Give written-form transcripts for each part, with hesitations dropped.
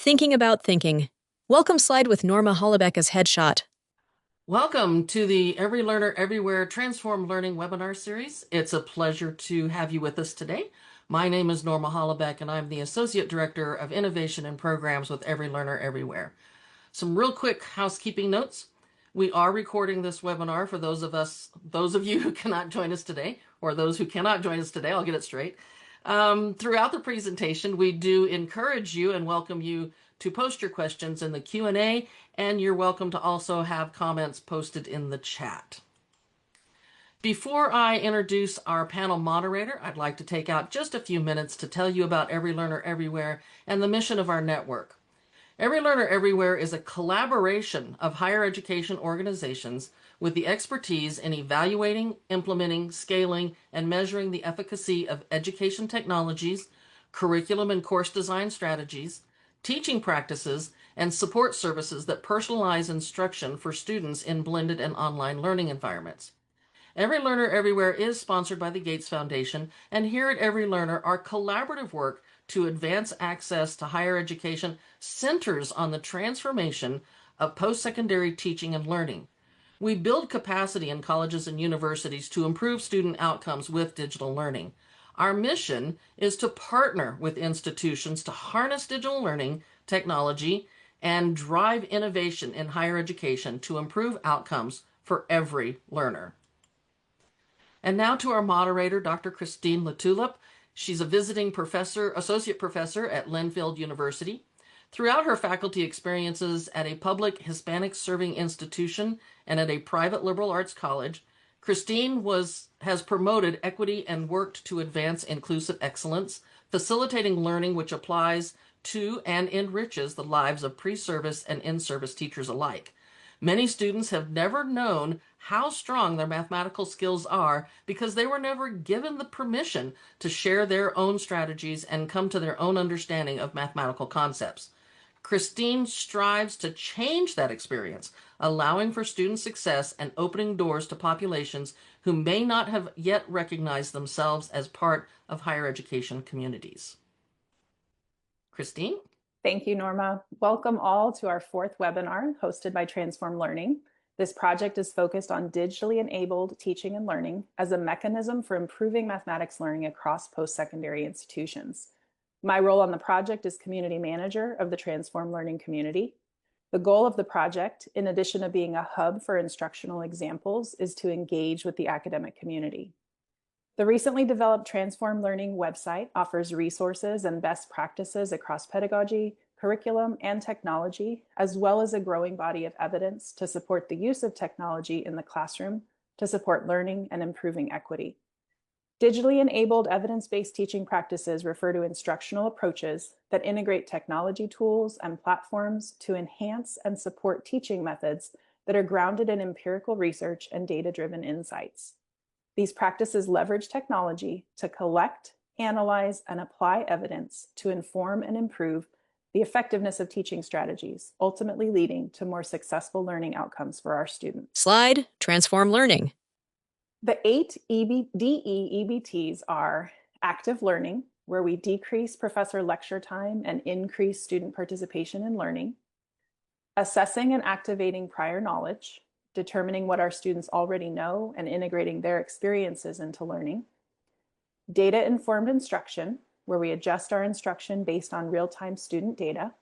Thinking about thinking. Welcome slide with Norma Hollebeck as headshot. Welcome to the Every Learner Everywhere Transform Learning webinar series. It's a pleasure to have you with us today. My name is Norma Hollebeck and I'm the Associate Director of Innovation and Programs with Every Learner Everywhere. Some real quick housekeeping notes. We are recording this webinar for those of you who cannot join us today, or those who cannot join us today, I'll get it straight. Throughout the presentation, we do encourage you and welcome you to post your questions in the Q&A, and you're welcome to also have comments posted in the chat. Before I introduce our panel moderator, I'd like to take out just a few minutes to tell you about Every Learner Everywhere and the mission of our network. Every Learner Everywhere is a collaboration of higher education organizations with the expertise in evaluating, implementing, scaling, and measuring the efficacy of education technologies, curriculum and course design strategies, teaching practices, and support services that personalize instruction for students in blended and online learning environments. Every Learner Everywhere is sponsored by the Gates Foundation, and here at Every Learner, our collaborative work to advance access to higher education centers on the transformation of post-secondary teaching and learning. We build capacity in colleges and universities to improve student outcomes with digital learning. Our mission is to partner with institutions to harness digital learning technology and drive innovation in higher education to improve outcomes for every learner. And now to our moderator, Dr. Christine Latulip. She's a visiting associate professor at Linfield University. Throughout her faculty experiences at a public Hispanic-serving institution and at a private liberal arts college, Christine has promoted equity and worked to advance inclusive excellence, facilitating learning which applies to and enriches the lives of pre-service and in-service teachers alike. Many students have never known how strong their mathematical skills are because they were never given the permission to share their own strategies and come to their own understanding of mathematical concepts. Christine strives to change that experience, allowing for student success and opening doors to populations who may not have yet recognized themselves as part of higher education communities. Christine? Thank you, Norma. Welcome all to our fourth webinar hosted by Transform Learning. This project is focused on digitally enabled teaching and learning as a mechanism for improving mathematics learning across post-secondary institutions. My role on the project is community manager of the Transform Learning community. The goal of the project, in addition to being a hub for instructional examples, is to engage with the academic community. The recently developed Transform Learning website offers resources and best practices across pedagogy, curriculum, and technology, as well as a growing body of evidence to support the use of technology in the classroom to support learning and improving equity. Digitally enabled evidence-based teaching practices refer to instructional approaches that integrate technology tools and platforms to enhance and support teaching methods that are grounded in empirical research and data-driven insights. These practices leverage technology to collect, analyze, and apply evidence to inform and improve the effectiveness of teaching strategies, ultimately leading to more successful learning outcomes for our students. Slide, Transform Learning. The 8 DE-EBTs are active learning, where we decrease professor lecture time and increase student participation in learning; assessing and activating prior knowledge, determining what our students already know and integrating their experiences into learning; data-informed instruction, where we adjust our instruction based on real-time student data;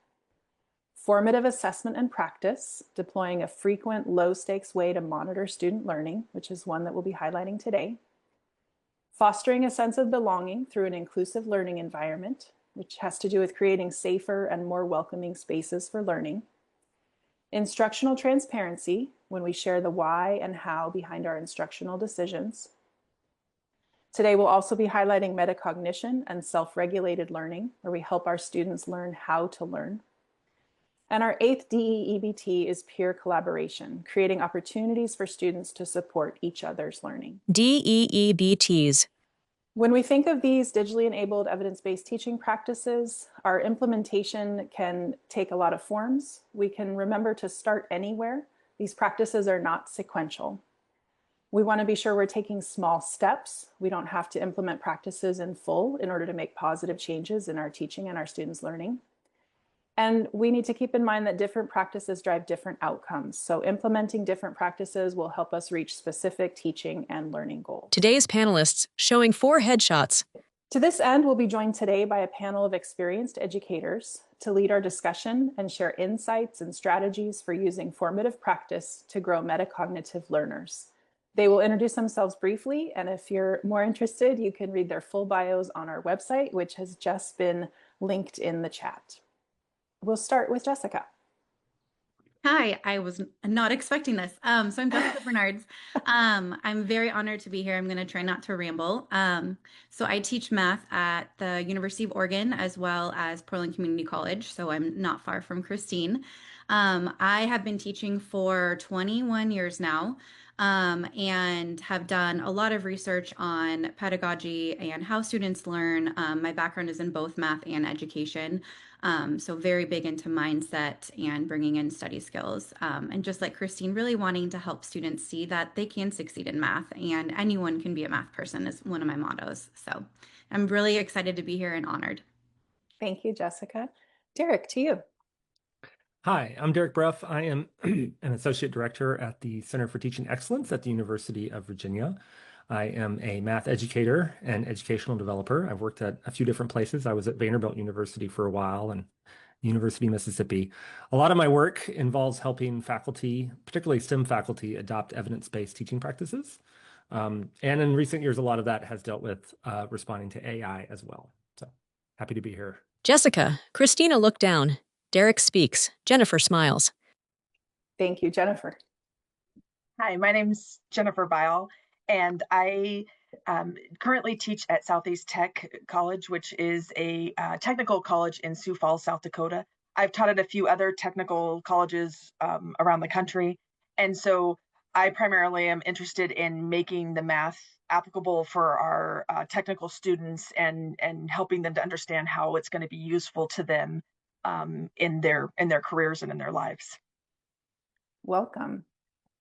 formative assessment and practice, deploying a frequent low-stakes way to monitor student learning, which is one that we'll be highlighting today; fostering a sense of belonging through an inclusive learning environment, which has to do with creating safer and more welcoming spaces for learning; instructional transparency, when we share the why and how behind our instructional decisions. Today, we'll also be highlighting metacognition and self-regulated learning, where we help our students learn how to learn. And our 8th DE-EBT is peer collaboration, creating opportunities for students to support each other's learning. DEEBTs. When we think of these digitally enabled evidence-based teaching practices, our implementation can take a lot of forms. We can remember to start anywhere. These practices are not sequential. We want to be sure we're taking small steps. We don't have to implement practices in full in order to make positive changes in our teaching and our students' learning. And we need to keep in mind that different practices drive different outcomes. So implementing different practices will help us reach specific teaching and learning goals. Today's panelists showing 4 headshots. To this end, we'll be joined today by a panel of experienced educators to lead our discussion and share insights and strategies for using formative practice to grow metacognitive learners. They will introduce themselves briefly, and if you're more interested, you can read their full bios on our website, which has just been linked in the chat. We'll start with Jessica. Hi, I was not expecting this. So I'm Jessica Bernards. I'm very honored to be here. I'm going to try not to ramble. So I teach math at the University of Oregon as well as Portland Community College. So I'm not far from Christine. I have been teaching for 21 years now. And have done a lot of research on pedagogy and how students learn. My background is in both math and education. So very big into mindset and bringing in study skills. And just like Christine, really wanting to help students see that they can succeed in math and anyone can be a math person is one of my mottos. So I'm really excited to be here and honored. Thank you, Jessica. Derek, to you. Hi, I'm Derek Bruff. I am an associate director at the Center for Teaching Excellence at the University of Virginia. I am a math educator and educational developer. I've worked at a few different places. I was at Vanderbilt University for a while and University of Mississippi. A lot of my work involves helping faculty, particularly STEM faculty, adopt evidence-based teaching practices. And in recent years, a lot of that has dealt with responding to AI as well. So happy to be here. Jessica, Christina looked down. Derek speaks. Jennifer smiles. Thank you, Jennifer. Hi, my name's Jennifer Bile, and I currently teach at Southeast Tech College, which is a technical college in Sioux Falls, South Dakota. I've taught at a few other technical colleges around the country, and so I primarily am interested in making the math applicable for our technical students and helping them to understand how it's going to be useful to them in their careers and in their lives. Welcome.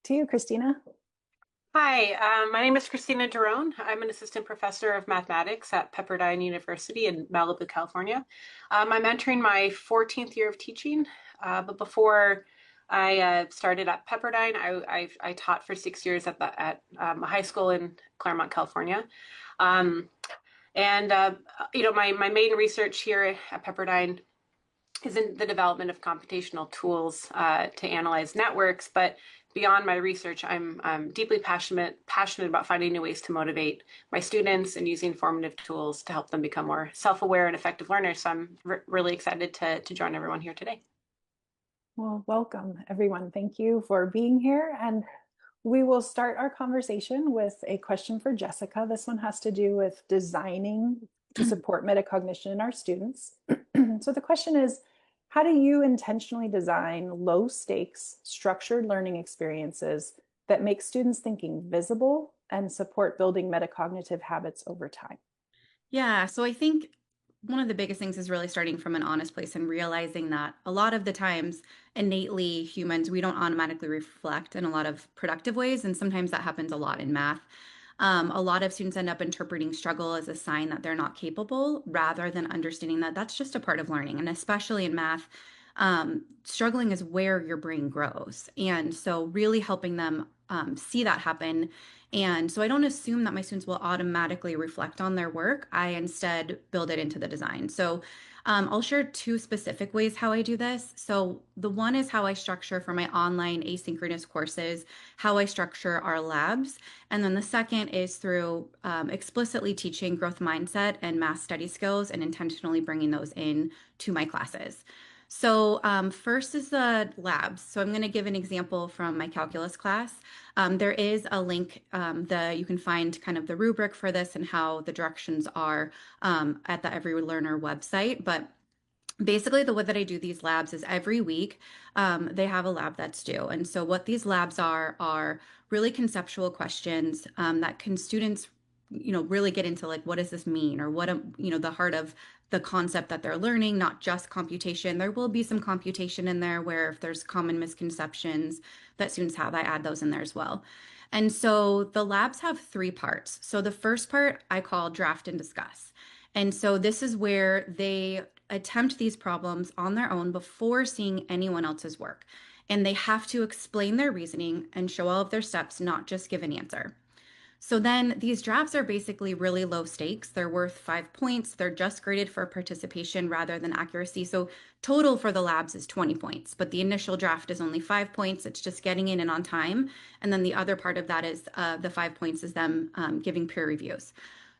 To you, Christina. Hi, my name is Christina Derone. I'm an assistant professor of mathematics at Pepperdine University in Malibu, California. I'm entering my 14th year of teaching, but before I started at Pepperdine, I taught for 6 years at a high school in Claremont, California. My main research here at Pepperdine is in the development of computational tools to analyze networks. But beyond my research, I'm deeply passionate about finding new ways to motivate my students and using formative tools to help them become more self-aware and effective learners. So I'm really excited to join everyone here today. Well, welcome, everyone. Thank you for being here. And we will start our conversation with a question for Jessica. This one has to do with designing to support metacognition in our students. So the question is, how do you intentionally design low stakes, structured learning experiences that make students thinking visible and support building metacognitive habits over time? Yeah, so I think one of the biggest things is really starting from an honest place and realizing that a lot of the times, innately humans, we don't automatically reflect in a lot of productive ways. And sometimes that happens a lot in math. A lot of students end up interpreting struggle as a sign that they're not capable rather than understanding that that's just a part of learning. And especially in math, struggling is where your brain grows. And so really helping them see that happen. And so I don't assume that my students will automatically reflect on their work. I instead build it into the design. So I'll share 2 specific ways how I do this. So the one is how I structure for my online asynchronous courses, how I structure our labs. And then the second is through explicitly teaching growth mindset and math study skills and intentionally bringing those in to my classes. So first is the labs. So I'm going to give an example from my calculus class. There is a link that you can find kind of the rubric for this and how the directions are at the Every Learner website. But basically the way that I do these labs is every week they have a lab that's due. And so what these labs are really conceptual questions that can students really get into, like, what does this mean, or what the heart of the concept that they're learning, not just computation. There will be some computation in there where if there's common misconceptions that students have, I add those in there as well. And so the labs have 3 parts. So the first part I call draft and discuss. And so this is where they attempt these problems on their own before seeing anyone else's work. And they have to explain their reasoning and show all of their steps, not just give an answer. So then these drafts are basically really low stakes. They're worth 5 points. They're just graded for participation rather than accuracy. So total for the labs is 20 points, but the initial draft is only 5 points. It's just getting in and on time. And then the other part of that is the 5 points is them giving peer reviews.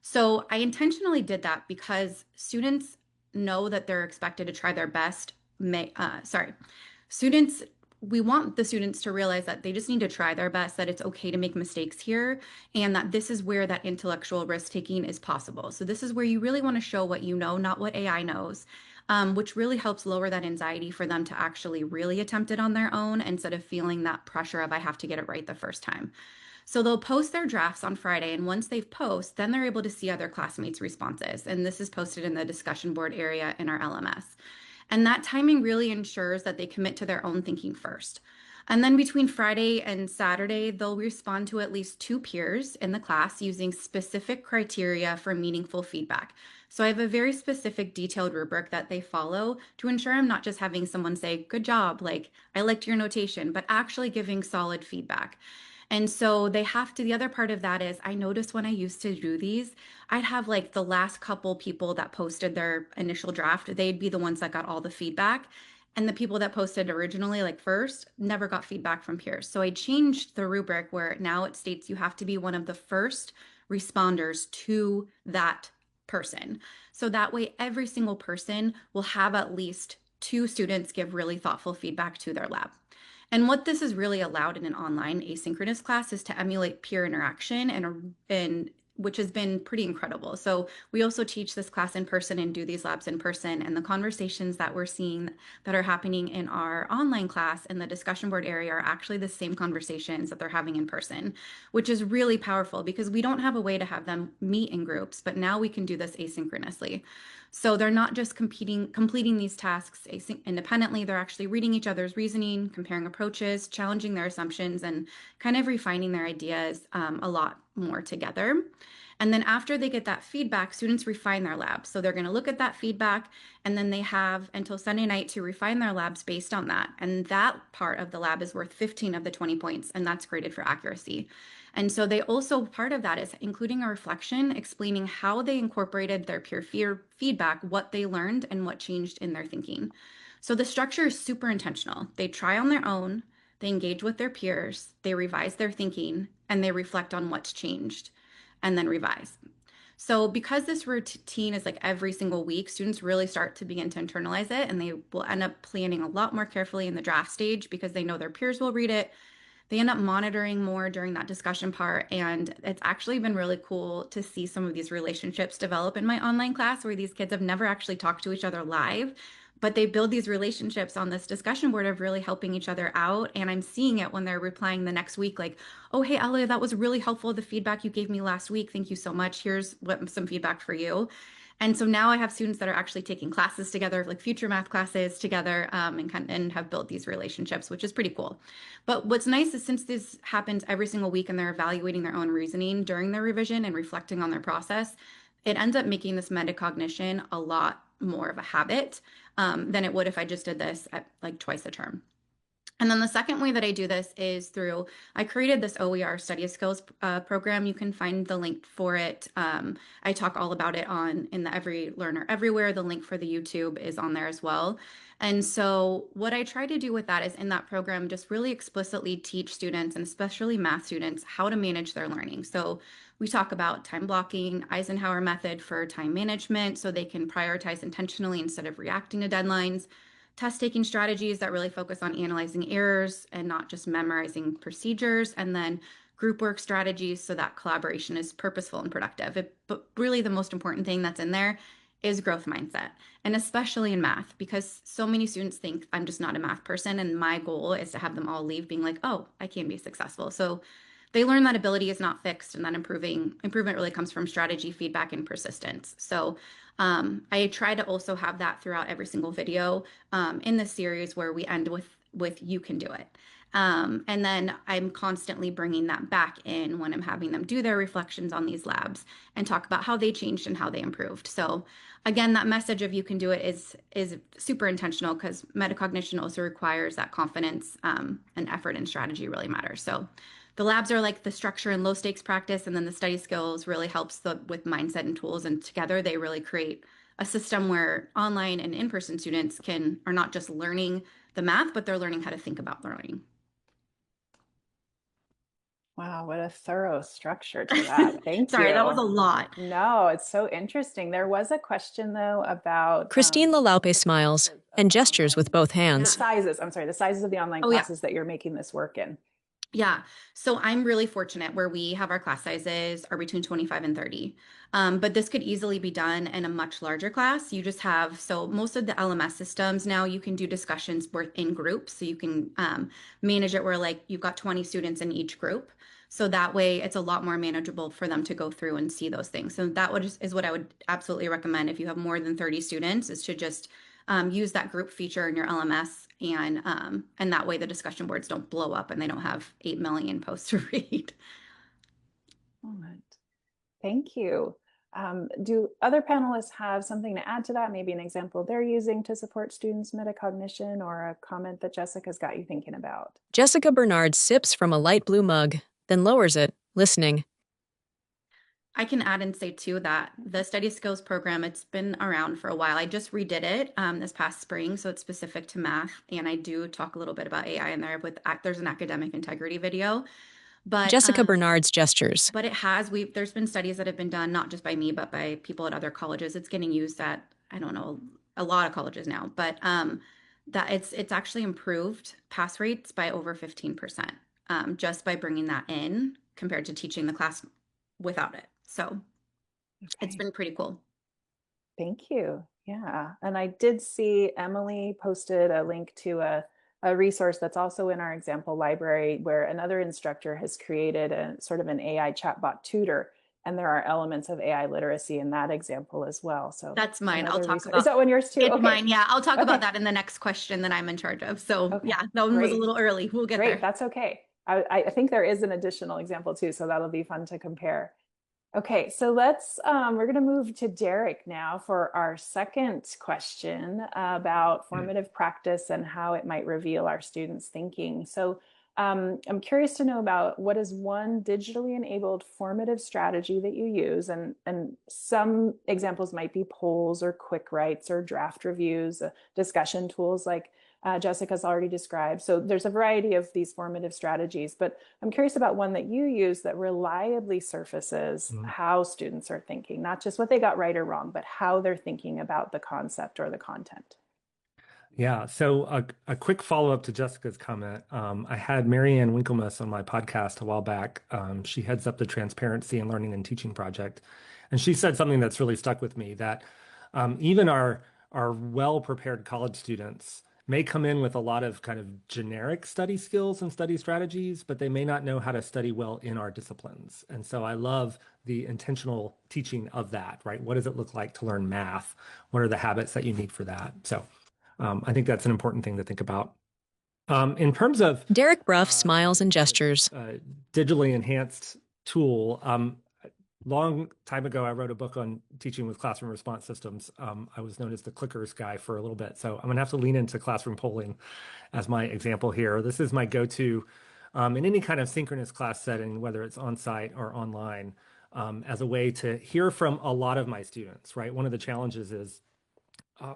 So I intentionally did that because students know that they're expected to try their best. Students we want the students to realize that they just need to try their best, that it's okay to make mistakes here, and that this is where that intellectual risk-taking is possible. So this is where you really want to show what you know, not what AI knows, which really helps lower that anxiety for them to actually really attempt it on their own instead of feeling that pressure of I have to get it right the first time. So they'll post their drafts on Friday, and once they've posted, then they're able to see other classmates' responses. And this is posted in the discussion board area in our LMS. And that timing really ensures that they commit to their own thinking first. And then between Friday and Saturday, they'll respond to at least 2 peers in the class using specific criteria for meaningful feedback. So I have a very specific detailed rubric that they follow to ensure I'm not just having someone say, good job, like I liked your notation, but actually giving solid feedback. And so they have to, the other part of that is I noticed when I used to do these, I'd have like the last couple people that posted their initial draft, they'd be the ones that got all the feedback. And the people that posted originally, like first, never got feedback from peers. So I changed the rubric where now it states you have to be one of the first responders to that person. So that way, every single person will have at least 2 students give really thoughtful feedback to their lab. And what this has really allowed in an online asynchronous class is to emulate peer interaction and which has been pretty incredible. So we also teach this class in person and do these labs in person, and the conversations that we're seeing that are happening in our online class in the discussion board area are actually the same conversations that they're having in person, which is really powerful because we don't have a way to have them meet in groups, but now we can do this asynchronously. So they're not just completing these tasks independently, they're actually reading each other's reasoning, comparing approaches, challenging their assumptions, and kind of refining their ideas a lot more together. And then after they get that feedback, students refine their labs. So they're going to look at that feedback, and then they have until Sunday night to refine their labs based on that. And that part of the lab is worth 15 of the 20 points, and that's graded for accuracy. And so they also, part of that is including a reflection, explaining how they incorporated their peer feedback, what they learned, and what changed in their thinking. So the structure is super intentional. They try on their own, they engage with their peers, they revise their thinking, and they reflect on what's changed, and then revise. So because this routine is like every single week, students really start to begin to internalize it, and they will end up planning a lot more carefully in the draft stage because they know their peers will read it. They end up monitoring more during that discussion part, and it's actually been really cool to see some of these relationships develop in my online class where these kids have never actually talked to each other live, but they build these relationships on this discussion board of really helping each other out. And I'm seeing it when they're replying the next week, like, oh, hey, Elia, that was really helpful. The feedback you gave me last week. Thank you so much. Here's some feedback for you. And so now I have students that are actually taking classes together, like future math classes together, and have built these relationships, which is pretty cool. But what's nice is since this happens every single week and they're evaluating their own reasoning during their revision and reflecting on their process, it ends up making this metacognition a lot more of a habit than it would if I just did this at like twice a term. And then the second way that I do this is through, I created this OER study skills program. You can find the link for it. I talk all about it in the Every Learner Everywhere. The link for the YouTube is on there as well. And so what I try to do with that is in that program, just really explicitly teach students, and especially math students, how to manage their learning. So we talk about time blocking, Eisenhower method for time management, so they can prioritize intentionally instead of reacting to deadlines. Test-taking strategies that really focus on analyzing errors and not just memorizing procedures, and then group work strategies so that collaboration is purposeful and productive. But really the most important thing that's in there is growth mindset, and especially in math, because so many students think I'm just not a math person, and my goal is to have them all leave being like, oh, I can be successful. So they learn that ability is not fixed, and that improvement really comes from strategy, feedback, and persistence. So I try to also have that throughout every single video in this series where we end with with you can do it. And then I'm constantly bringing that back in when I'm having them do their reflections on these labs and talk about how they changed and how they improved. So again, that message of you can do it is super intentional, because metacognition also requires that confidence, and effort and strategy really matters. So the labs are like the structure and low stakes practice, and then the study skills really helps with mindset and tools, and together they really create a system where online and in-person students are not just learning the math, but they're learning how to think about learning. Wow, what a thorough structure to that. Thank you. Sorry, that was a lot. No, it's so interesting. There was a question though about Christine Lalaupe smiles and gestures with both hands. the sizes of the online classes that you're making this work in. Yeah. So I'm really fortunate where we have our class sizes are between 25 and 30. But this could easily be done in a much larger class. You just have, so most of the LMS systems now you can do discussions in groups. So you can manage it where like you've got 20 students in each group. So that way it's a lot more manageable for them to go through and see those things. So that is what I would absolutely recommend if you have more than 30 students, is to just use that group feature in your LMS, and that way the discussion boards don't blow up and they don't have 8 million posts to read. All right. Thank you. Do other panelists have something to add to that? Maybe an example they're using to support students' metacognition, or a comment that Jessica's got you thinking about? Jessica Bernard sips from a light blue mug, then lowers it, listening. I can add and say too that the Study Skills program, it's been around for a while. I just redid it this past spring, so it's specific to math, and I do talk a little bit about AI in there. There's an academic integrity video, but Jessica Bernard's gestures. But there's been studies that have been done not just by me but by people at other colleges. It's getting used at, I don't know, a lot of colleges now, but that it's actually improved pass rates by over 15%, just by bringing that in compared to teaching the class without it. So It's been pretty cool. Thank you. Yeah. And I did see Emily posted a link to a resource that's also in our example library, where another instructor has created a sort of an AI chatbot tutor. And there are elements of AI literacy in that example as well. So that's mine. I'll talk about. Is that one yours too? It's mine. Yeah. I'll talk about that in the next question that I'm in charge of. So yeah, that one was a little early. We'll get there. That's okay. I think there is an additional example too. So that'll be fun to compare. Okay, so we're going to move to Derek now for our second question about formative practice and how it might reveal our students' thinking. So I'm curious to know about, what is one digitally enabled formative strategy that you use? And some examples might be polls or quick writes or draft reviews, discussion tools like Jessica's already described. So there's a variety of these formative strategies, but I'm curious about one that you use that reliably surfaces how students are thinking, not just what they got right or wrong, but how they're thinking about the concept or the content. Yeah, so a quick follow-up to Jessica's comment. I had Marianne Winklemus on my podcast a while back. She heads up the Transparency and Learning and Teaching Project. And she said something that's really stuck with me, that even our well-prepared college students may come in with a lot of kind of generic study skills and study strategies, but they may not know how to study well in our disciplines. And so I love the intentional teaching of that, right? What does it look like to learn math? What are the habits that you need for that? So I think that's an important thing to think about. In terms of Derek Bruff smiles and gestures. Digitally enhanced tool. Long time ago, I wrote a book on teaching with classroom response systems. I was known as the clickers guy for a little bit. So I'm going to have to lean into classroom polling as my example here. This is my go-to in any kind of synchronous class setting, whether it's on-site or online, as a way to hear from a lot of my students, right? One of the challenges is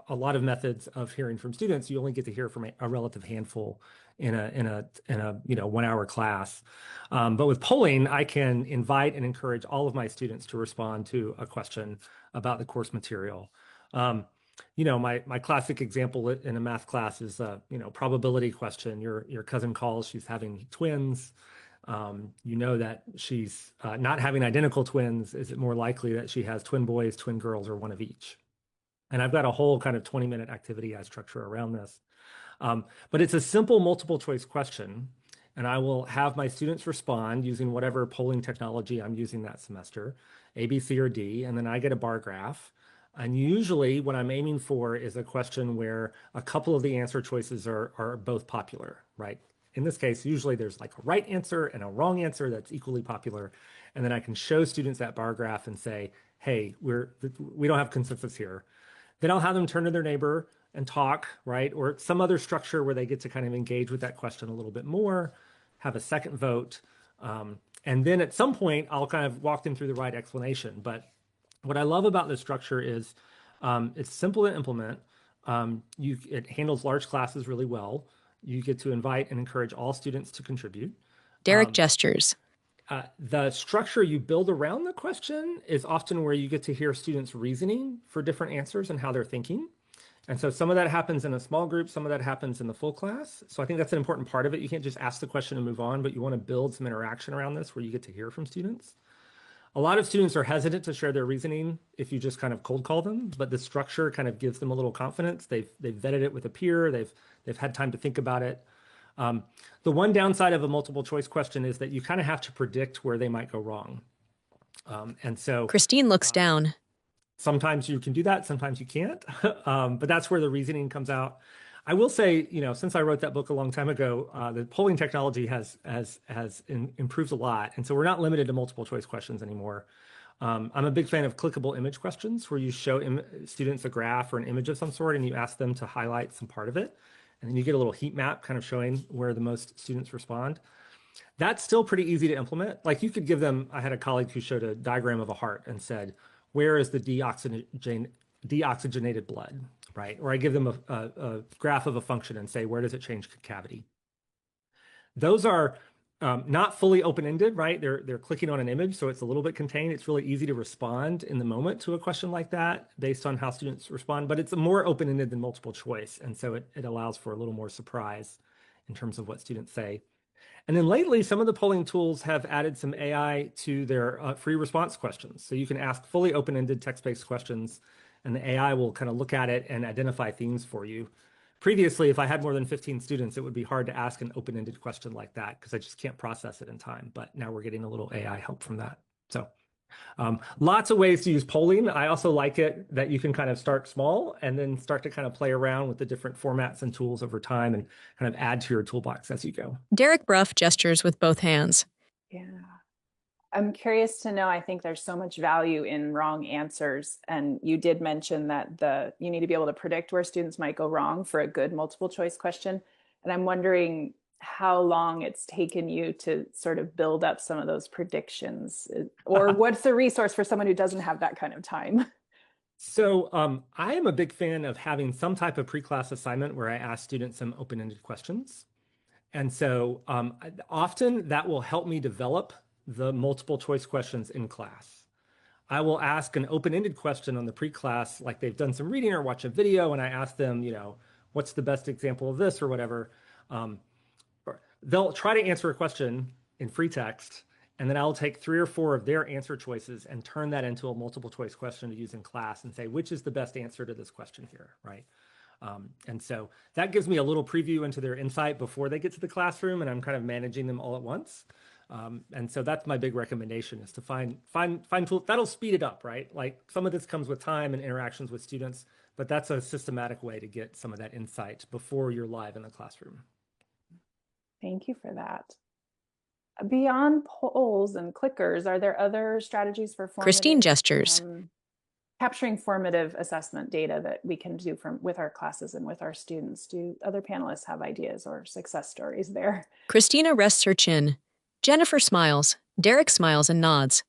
a lot of methods of hearing from students, you only get to hear from a relative handful in a 1 hour class. But with polling, I can invite and encourage all of my students to respond to a question about the course material. My classic example in a math class is probability question. Your cousin calls, she's having twins. You know that she's not having identical twins. Is it more likely that she has twin boys, twin girls, or one of each? And I've got a whole kind of 20-minute activity I structure around this. But it's a simple multiple choice question. And I will have my students respond using whatever polling technology I'm using that semester, A, B, C, or D. And then I get a bar graph. And usually what I'm aiming for is a question where a couple of the answer choices are both popular, right? In this case, usually there's like a right answer and a wrong answer that's equally popular. And then I can show students that bar graph and say, hey, we don't have consensus here. Then I'll have them turn to their neighbor and talk, right? Or some other structure where they get to kind of engage with that question a little bit more, have a second vote. And then at some point, I'll kind of walk them through the right explanation. But what I love about this structure is it's simple to implement. It handles large classes really well. You get to invite and encourage all students to contribute. Derek gestures. The structure you build around the question is often where you get to hear students' reasoning for different answers and how they're thinking. And so some of that happens in a small group, some of that happens in the full class. So I think that's an important part of it. You can't just ask the question and move on, but you want to build some interaction around this where you get to hear from students. A lot of students are hesitant to share their reasoning if you just kind of cold call them, but the structure kind of gives them a little confidence. They've vetted it with a peer. They've had time to think about it. The one downside of a multiple choice question is that you kind of have to predict where they might go wrong. And so Christine looks down. sometimes you can do that, sometimes you can't. But that's where the reasoning comes out. I will say, since I wrote that book a long time ago, the polling technology has improved a lot. And so we're not limited to multiple choice questions anymore. I'm a big fan of clickable image questions where you show students a graph or an image of some sort and you ask them to highlight some part of it. And then you get a little heat map kind of showing where the most students respond. That's still pretty easy to implement. Like you could give them, I had a colleague who showed a diagram of a heart and said, where is the deoxygenated blood, right? Or I give them a graph of a function and say, where does it change cavity? Those are not fully open-ended, right? They're clicking on an image, so it's a little bit contained. It's really easy to respond in the moment to a question like that based on how students respond, but it's more open-ended than multiple choice. And so it allows for a little more surprise in terms of what students say. And then lately, some of the polling tools have added some AI to their free response questions. So you can ask fully open-ended text-based questions, and the AI will kind of look at it and identify themes for you. Previously, if I had more than 15 students, it would be hard to ask an open-ended question like that because I just can't process it in time. But now we're getting a little AI help from that. So lots of ways to use polling. I also like it that you can kind of start small and then start to kind of play around with the different formats and tools over time and kind of add to your toolbox as you go. Derek Bruff gestures with both hands. Yeah. I'm curious to know, I think there's so much value in wrong answers. And you did mention that you need to be able to predict where students might go wrong for a good multiple choice question. And I'm wondering how long it's taken you to sort of build up some of those predictions, or what's the resource for someone who doesn't have that kind of time? So I am a big fan of having some type of pre-class assignment where I ask students some open-ended questions. And so often that will help me develop the multiple choice questions in class. I will ask an open-ended question on the pre-class, like they've done some reading or watch a video, and I ask them, what's the best example of this or whatever. They'll try to answer a question in free text, and then I'll take 3 or 4 of their answer choices and turn that into a multiple choice question to use in class and say, which is the best answer to this question here, right? And so that gives me a little preview into their insight before they get to the classroom, and I'm kind of managing them all at once. And so that's my big recommendation, is to find tools that'll speed it up, right? Like some of this comes with time and interactions with students, but that's a systematic way to get some of that insight before you're live in the classroom. Thank you for that. Beyond polls and clickers, are there other strategies for Christine gestures. Capturing formative assessment data that we can do with our classes and with our students? Do other panelists have ideas or success stories there? Christina rests her chin. Jennifer smiles. Derek smiles and nods.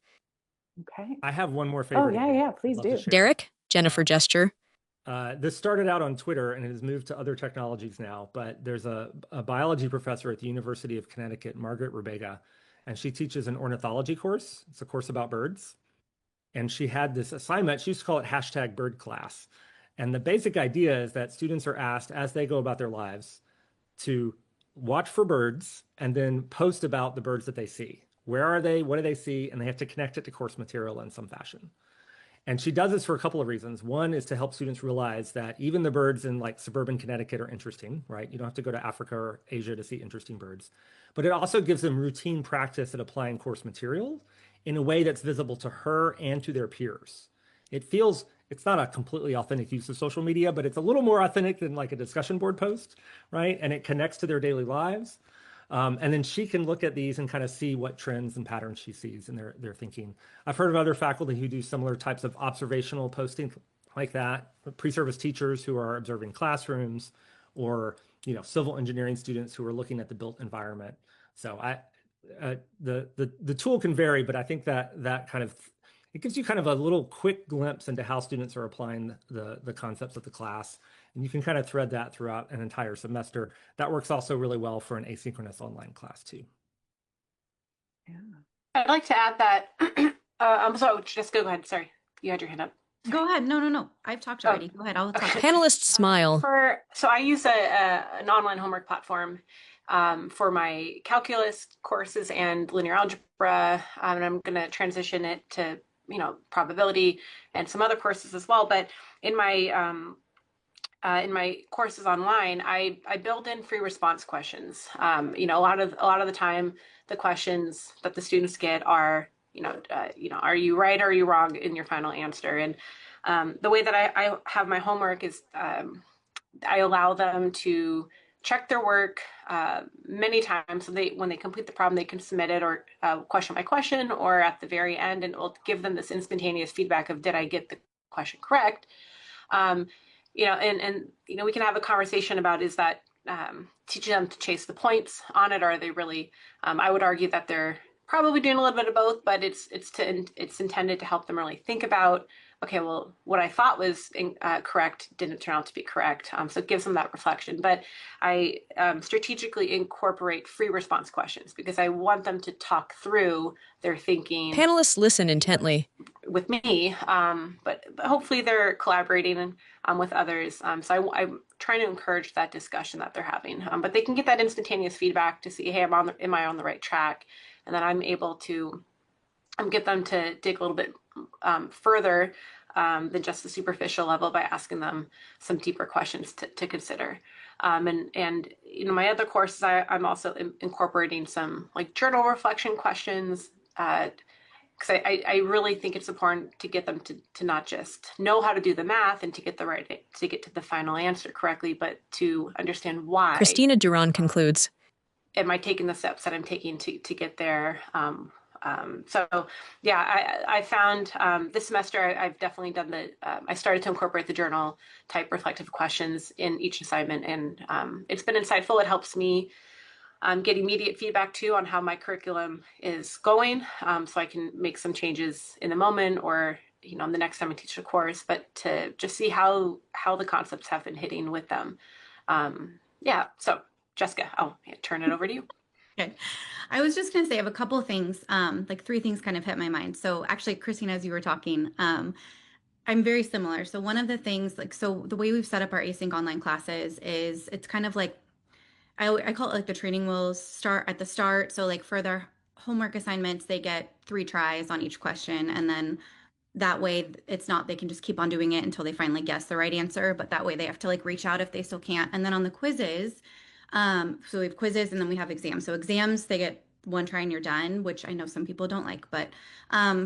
Okay. I have one more favorite. Oh, yeah, please do. Derek, Jennifer gesture. This started out on Twitter and it has moved to other technologies now, but there's a biology professor at the University of Connecticut, Margaret Rebega, and she teaches an ornithology course. It's a course about birds. And she had this assignment, she used to call it #BirdClass. And the basic idea is that students are asked as they go about their lives to watch for birds and then post about the birds that they see. Where are they? What do they see? And they have to connect it to course material in some fashion. And she does this for a couple of reasons. One is to help students realize that even the birds in like suburban Connecticut are interesting, right? You don't have to go to Africa or Asia to see interesting birds. But it also gives them routine practice at applying course material in a way that's visible to her and to their peers. It feels it's not a completely authentic use of social media, but it's a little more authentic than like a discussion board post, right? And it connects to their daily lives. And then she can look at these and kind of see what trends and patterns she sees in their thinking. I've heard of other faculty who do similar types of observational posting like that, pre-service teachers who are observing classrooms, or civil engineering students who are looking at the built environment. So the tool can vary, but I think that kind of, it gives you kind of a little quick glimpse into how students are applying the concepts of the class. And you can kind of thread that throughout an entire semester. That works also really well for an asynchronous online class too. Yeah. I'd like to add that, I'm sorry, Jessica, go ahead. Sorry, you had your hand up. Go ahead. No. I've talked already. Go ahead. I'll talk. Panelists smile. So I use an online homework platform for my calculus courses and linear algebra, and I'm going to transition it to probability and some other courses as well. But in my courses online, I build in free response questions. A lot of the time, the questions that the students get are, are you right or are you wrong in your final answer? And the way that I have my homework is I allow them to check their work many times. So when they complete the problem, they can submit it or question by question, or at the very end, and it will give them this instantaneous feedback of, did I get the question correct? And we can have a conversation about, is that teaching them to chase the points on it, or are they really, I would argue that they're probably doing a little bit of both, but it's intended to help them really think about, okay, well, what I thought was correct didn't turn out to be correct. So it gives them that reflection. But I strategically incorporate free response questions because I want them to talk through their thinking. Panelists listen intently. With me, but hopefully they're collaborating with others. So I'm trying to encourage that discussion that they're having. But they can get that instantaneous feedback to see, hey, am I on the right track? And then I'm able to get them to dig a little bit further than just the superficial level by asking them some deeper questions to consider. And my other courses, I'm also incorporating some like journal reflection questions, because I really think it's important to get them to not just know how to do the math and to get to the final answer correctly, but to understand why. Christina Duran concludes. Am I taking the steps that I'm taking to get there? I found this semester I've definitely done I started to incorporate the journal type reflective questions in each assignment, and it's been insightful. It helps me get immediate feedback too on how my curriculum is going, so I can make some changes in the moment, or the next time I teach a course, but to just see how the concepts have been hitting with them. So Jessica, I'll turn it over to you. Okay. I was just going to say I have a couple of things, like three things kind of hit my mind. So actually, Christine, as you were talking, I'm very similar. So one of the things, so the way we've set up our async online classes is it's kind of like, I call it like the training wheels start at the start. So like for their homework assignments, they get 3 tries on each question. And then that way it's not, they can just keep on doing it until they finally guess the right answer. But that way they have to like reach out if they still can't. And then on the quizzes, so we have quizzes and then we have exams. So exams, they get 1 try and you're done, which I know some people don't like. But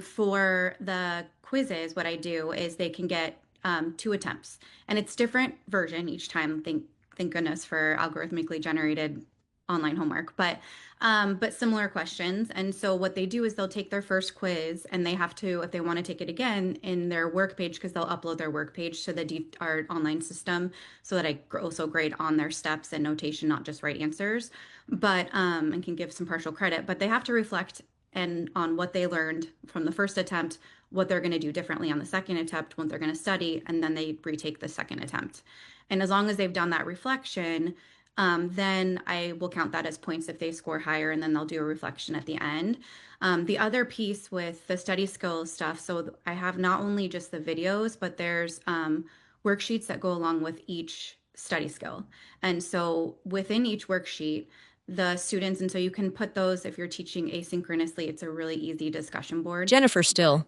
for the quizzes, what I do is they can get 2 attempts. And it's different version each time. Thank goodness for algorithmically generated online homework, but similar questions. And so what they do is they'll take their first quiz and they have to, if they want to take it again, in their work page, because they'll upload their work page to our online system so that I also grade on their steps and notation, not just right answers, but and can give some partial credit. But they have to reflect on what they learned from the first attempt, what they're going to do differently on the second attempt, what they're going to study, and then they retake the second attempt. And as long as they've done that reflection, then I will count that as points if they score higher, and then they'll do a reflection at the end. The other piece with the study skills stuff, so I have not only just the videos, but there's worksheets that go along with each study skill. And so within each worksheet, the students, and so you can put those, if you're teaching asynchronously, it's a really easy discussion board. Jennifer Still.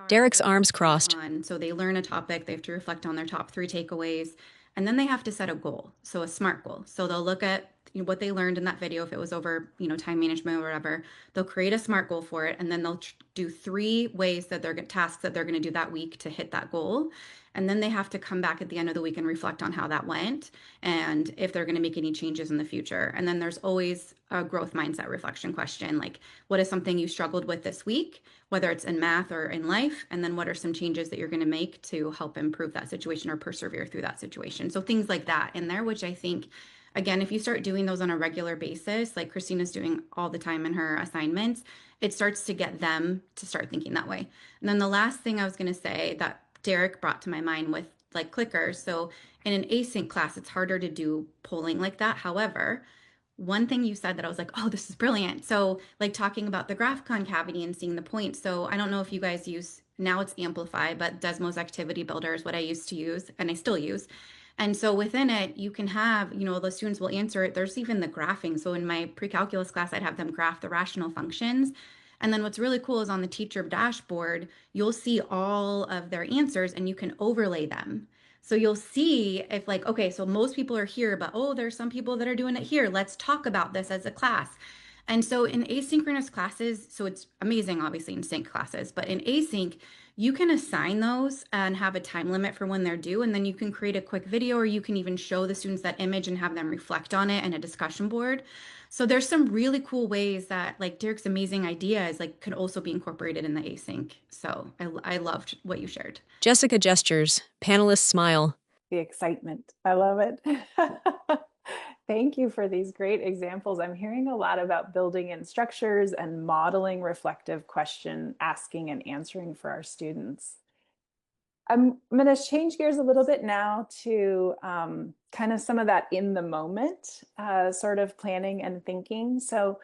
Derek's arms crossed. So they learn a topic, they have to reflect on their top 3 takeaways, and then they have to set a goal, so a SMART goal. So they'll look at what they learned in that video, if it was over, time management or whatever, they'll create a SMART goal for it. And then they'll do 3 ways that tasks that they're going to do that week to hit that goal. And then they have to come back at the end of the week and reflect on how that went and if they're going to make any changes in the future. And then there's always a growth mindset reflection question, like what is something you struggled with this week, whether it's in math or in life, and then what are some changes that you're going to make to help improve that situation or persevere through that situation. So things like that in there, which I think, again, if you start doing those on a regular basis, like Christina's doing all the time in her assignments, it starts to get them to start thinking that way. And then the last thing I was going to say that Derek brought to my mind with like clickers. So in an async class, it's harder to do polling like that. However, one thing you said that I was like, oh, this is brilliant. So like talking about the graph concavity and seeing the points. So I don't know if you guys use, now it's Amplify, but Desmo's Activity Builder is what I used to use and I still use. And so within it, you can have, the students will answer it. There's even the graphing. So in my pre-calculus class, I'd have them graph the rational functions. And then what's really cool is on the teacher dashboard, you'll see all of their answers and you can overlay them. So you'll see if like, okay, so most people are here, but oh, there's some people that are doing it here. Let's talk about this as a class. And so in asynchronous classes, so it's amazing, obviously, in sync classes, but in async, you can assign those and have a time limit for when they're due. And then you can create a quick video, or you can even show the students that image and have them reflect on it in a discussion board. So there's some really cool ways that like Derek's amazing ideas like could also be incorporated in the async. So I loved what you shared. Jessica gestures. Panelists smile. The excitement. I love it. Thank you for these great examples. I'm hearing a lot about building in structures and modeling reflective question asking and answering for our students. I'm going to change gears a little bit now to kind of some of that in the moment sort of planning and thinking. So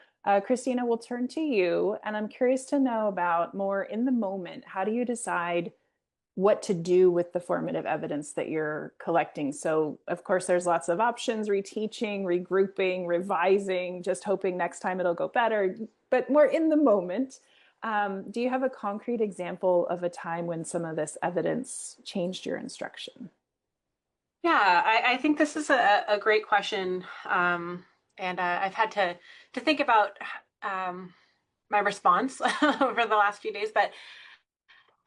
Christina, we'll turn to you, and I'm curious to know about more in the moment. How do you decide what to do with the formative evidence that you're collecting? So of course, there's lots of options: reteaching, regrouping, revising, just hoping next time it'll go better, but more in the moment. Do you have a concrete example of a time when some of this evidence changed your instruction? Yeah, I think this is a great question. And I've had to think about my response over the last few days, but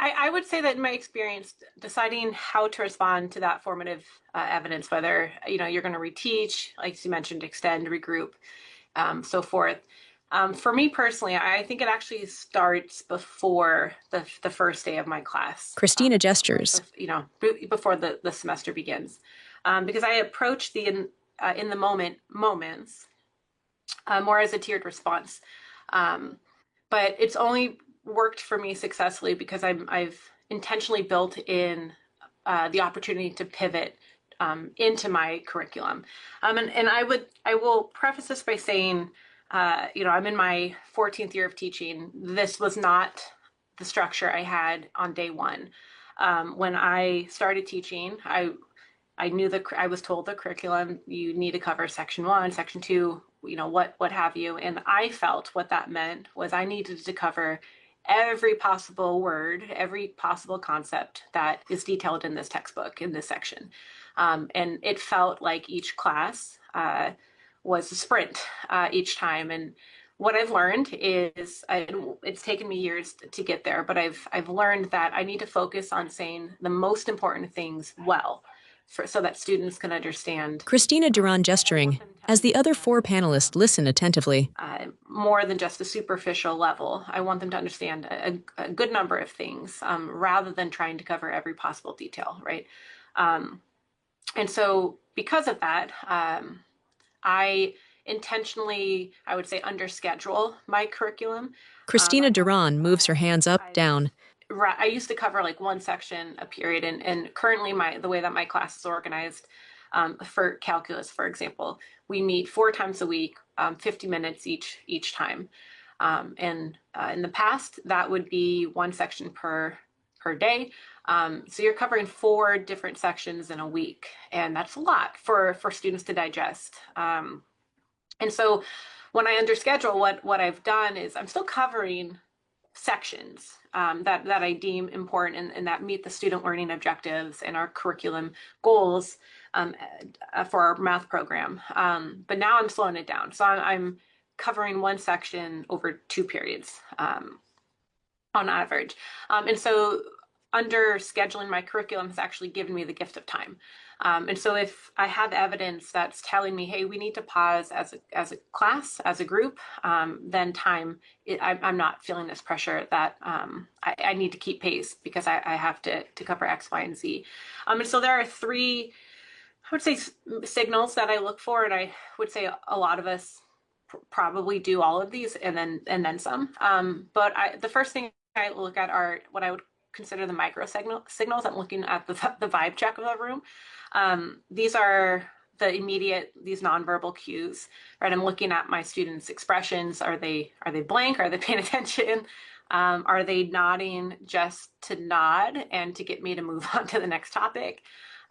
I would say that in my experience, deciding how to respond to that formative evidence, whether you're going to reteach, like you mentioned, extend, regroup, so forth. For me personally, I think it actually starts before the first day of my class. Christina gestures. Before the semester begins, because I approach the in the moments more as a tiered response. But it's only worked for me successfully because I've intentionally built in the opportunity to pivot into my curriculum. And I will preface this by saying, I'm in my 14th year of teaching. This was not the structure I had on day one. When I started teaching, I knew I was told the curriculum, you need to cover section 1, section 2, what have you. And I felt what that meant was I needed to cover every possible word, every possible concept that is detailed in this textbook, in this section. And it felt like each class was a sprint each time. And what I've learned is, it's taken me years to get there, but I've learned that I need to focus on saying the most important things well, so that students can understand. Christina Duran gesturing, as the other 4 panelists listen attentively. More than just a superficial level. I want them to understand a good number of things, rather than trying to cover every possible detail, right? And so because of that, I intentionally, I would say, underschedule my curriculum. Christina Duran moves her hands up, down. I used to cover like one section a period, and currently the way that my class is organized, for calculus, for example, we meet 4 times a week, 50 minutes each time. And in the past, that would be 1 section per day. So you're covering 4 different sections in a week, and that's a lot for students to digest. And so when I underschedule, what I've done is I'm still covering sections that I deem important and that meet the student learning objectives and our curriculum goals. for our math program. But now I'm slowing it down. So I'm covering one section over 2 periods on average. And so under scheduling my curriculum has actually given me the gift of time. And so if I have evidence that's telling me, hey, we need to pause as a class, as a group, then I'm not feeling this pressure that I need to keep pace because I have to cover X, Y, and Z. And so there are 3, I would say, signals that I look for, and I would say a lot of us probably do all of these and then some. But the first thing I look at are what I would consider the micro signals. I'm looking at the vibe check of the room. These are the immediate, these nonverbal cues, right? I'm looking at my students' expressions. Are they blank? Are they paying attention? Are they nodding just to nod and to get me to move on to the next topic?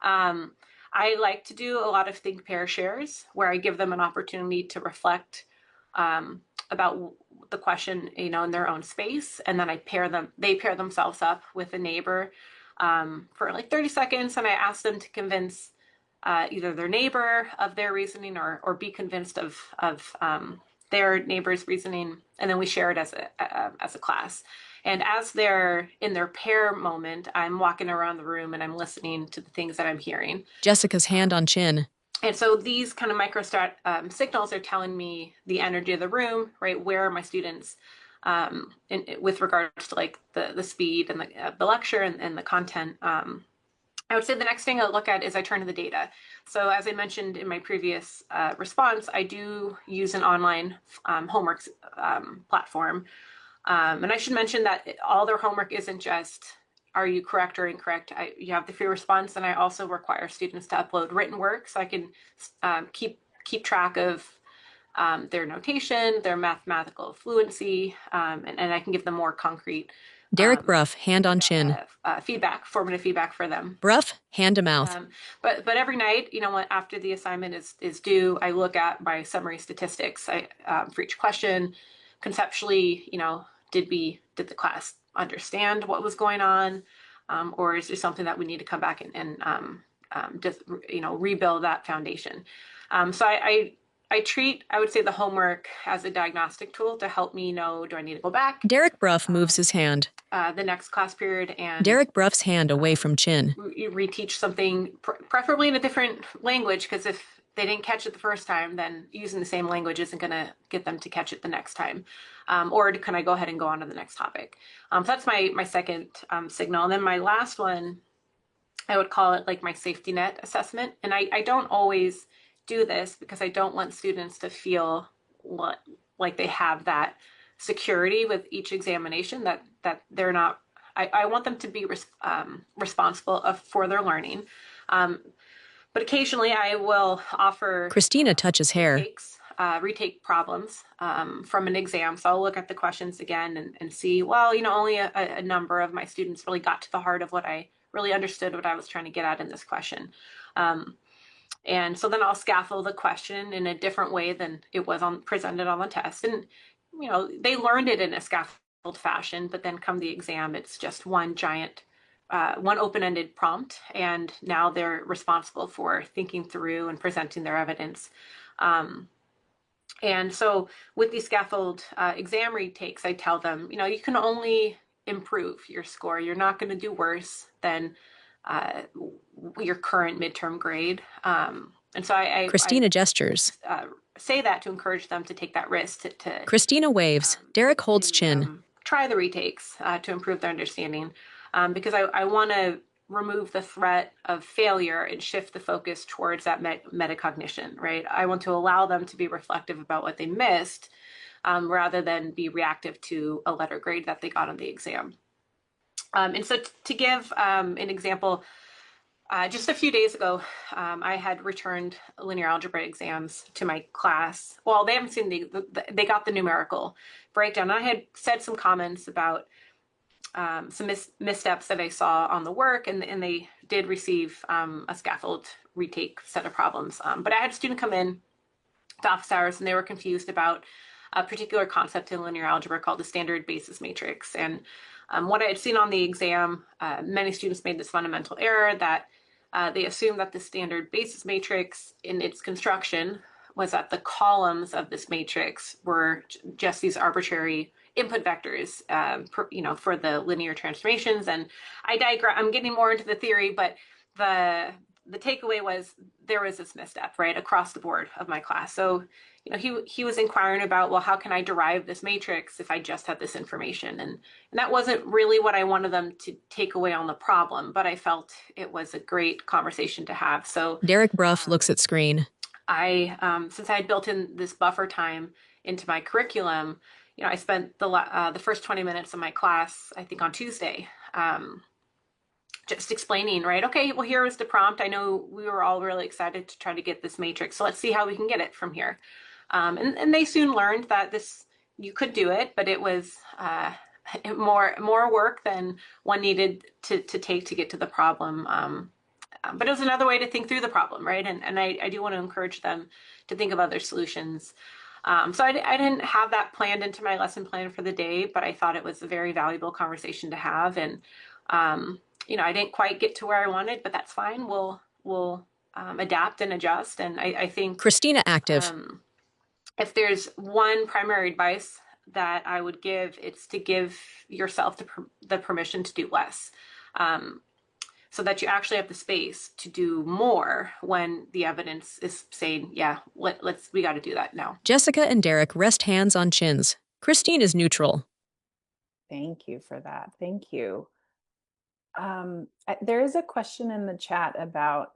I like to do a lot of think, pair, shares, where I give them an opportunity to reflect about the question, in their own space, and then they pair themselves up with a neighbor for like 30 seconds, and I ask them to convince either their neighbor of their reasoning or be convinced of their neighbor's reasoning, and then we share it as a class. And as they're in their pair moment, I'm walking around the room and I'm listening to the things that I'm hearing. Jessica's hand on chin. And so these kind of micro signals are telling me the energy of the room, right? Where are my students with regards to like the speed and the lecture and the content. I would say the next thing I look at is I turn to the data. So as I mentioned in my previous response, I do use an online homework platform. And I should mention that all their homework isn't just, are you correct or incorrect? You have the free response, and I also require students to upload written work so I can keep track of their notation, their mathematical fluency, and I can give them more concrete Derek Bruff, hand on chin. Formative feedback for them. Bruff, hand to mouth. But every night, after the assignment is due, I look at my summary statistics for each question. Conceptually, did the class understand what was going on, or is there something that we need to come back and just rebuild that foundation? So I would say the homework as a diagnostic tool to help me know, do I need to go back? Derek Bruff moves his hand. The next class period and Derek Bruff's hand away from chin. Reteach something, preferably in a different language, because if they didn't catch it the first time, then using the same language isn't going to get them to catch it the next time. Or can I go ahead and go on to the next topic? So that's my second signal. And then my last one, I would call it like my safety net assessment. And I don't always do this because I don't want students to feel like they have that security with each examination, that they're not, I want them to be responsible for their learning. But occasionally I will offer Christina touches hair. Retake problems from an exam. So I'll look at the questions again and see, well, only a number of my students really got to the heart of what I really understood what I was trying to get at in this question. And so then I'll scaffold the question in a different way than it was presented on the test. And, they learned it in a scaffold fashion, but then come the exam, it's just one giant, one open-ended prompt. And now they're responsible for thinking through and presenting their evidence. And so with these scaffold exam retakes, I tell them, you can only improve your score. You're not going to do worse than your current midterm grade. And so Christina gestures. Say that to encourage them to take that risk. To Christina waves. Derek holds chin. Try the retakes to improve their understanding, because I want to remove the threat of failure and shift the focus towards that metacognition, right? I want to allow them to be reflective about what they missed rather than be reactive to a letter grade that they got on the exam. And so to give an example, just a few days ago, I had returned linear algebra exams to my class. Well, they haven't seen they got the numerical breakdown. And I had said some comments about some missteps that I saw on the work, and they did receive a scaffold retake set of problems. But I had a student come in to office hours, and they were confused about a particular concept in linear algebra called the standard basis matrix. And what I had seen on the exam, many students made this fundamental error that they assumed that the standard basis matrix in its construction was that the columns of this matrix were just these arbitrary input vectors, for the linear transformations. And I digress. I'm getting more into the theory, but the takeaway was there was this misstep right across the board of my class. So, he was inquiring about, well, how can I derive this matrix if I just had this information? And that wasn't really what I wanted them to take away on the problem, but I felt it was a great conversation to have. So Derek Bruff looks at screen. Since I had built in this buffer time into my curriculum, I spent the first 20 minutes of my class, I think on Tuesday, just explaining, right? Okay, well, here is the prompt. I know we were all really excited to try to get this matrix, so let's see how we can get it from here. And they soon learned that you could do it, but it was more work than one needed to take to get to the problem. But it was another way to think through the problem, right? And I do want to encourage them to think of other solutions. So I didn't have that planned into my lesson plan for the day, but I thought it was a very valuable conversation to have. And I didn't quite get to where I wanted, but that's fine. We'll adapt and adjust. And I think Christina active. If there's one primary advice that I would give, it's to give yourself the permission to do less, so that you actually have the space to do more when the evidence is saying, yeah, we got to do that now. Jessica and Derek rest hands on chins. Christine is neutral. Thank you for that. Thank you. There is a question in the chat about